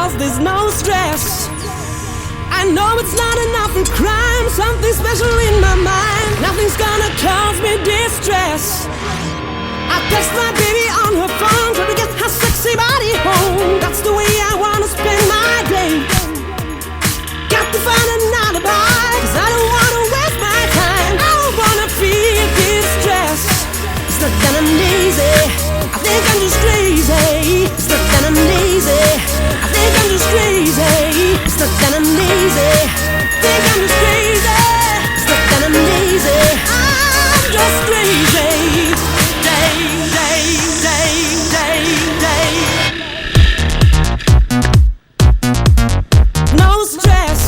cause there's no stress. I know it's not enough for crime, something special in my mind. Nothing's gonna cause me distress. I text my baby on her phone, trying to get her sexy body home. That's the way I wanna spend my day. Got to find an alibi, cause I don't wanna waste my time. I don't wanna feel distress. It's not that I'm lazy, I think I'm just crazy. It's not that I'm lazy, I think I'm just crazy. It's not that I'm lazy, I think I'm just crazy. It's not that I'm lazy, I'm just crazy. No stress.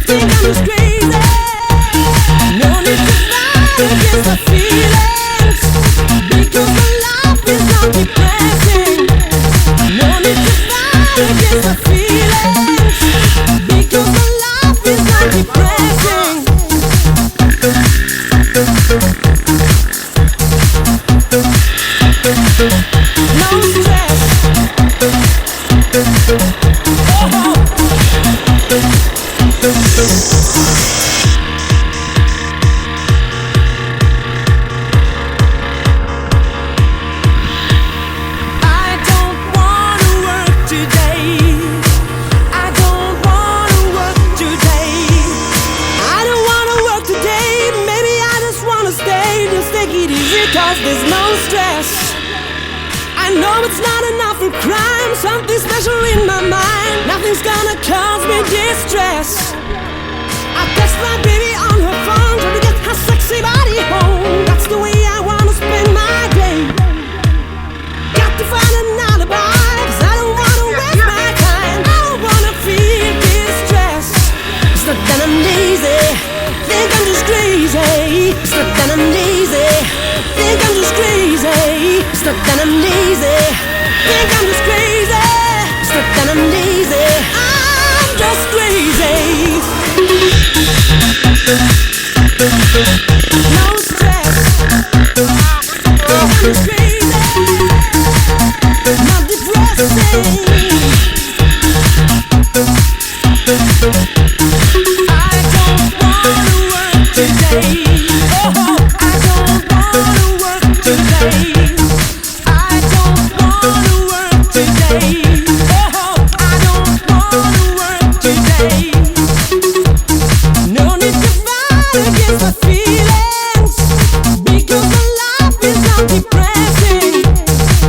Think I'm just crazy. No need to fight against my feelings, because my life is not depressing. No need to fight against my feelings, because my life is not depressing. No stress. Oh. I don't wanna work today. I don't wanna work today. I don't wanna work today. Maybe I just wanna stay. Just take it easy, cause there's no stress. I know it's not enough for crime, something special in my mind. Nothing's gonna cause me distress. I text my baby on her phone, trying to get her sexy body home. That's the way I wanna spend my day. Got to find an alibi, cause I don't wanna waste my time. I don't wanna feel distress. It's not that I'm lazy, think I'm just crazy. It's not that I'm lazy, think I'm just crazy. It's not that I'm lazy, think I'm just crazy. It's not that I'm lazy, I'm just crazy.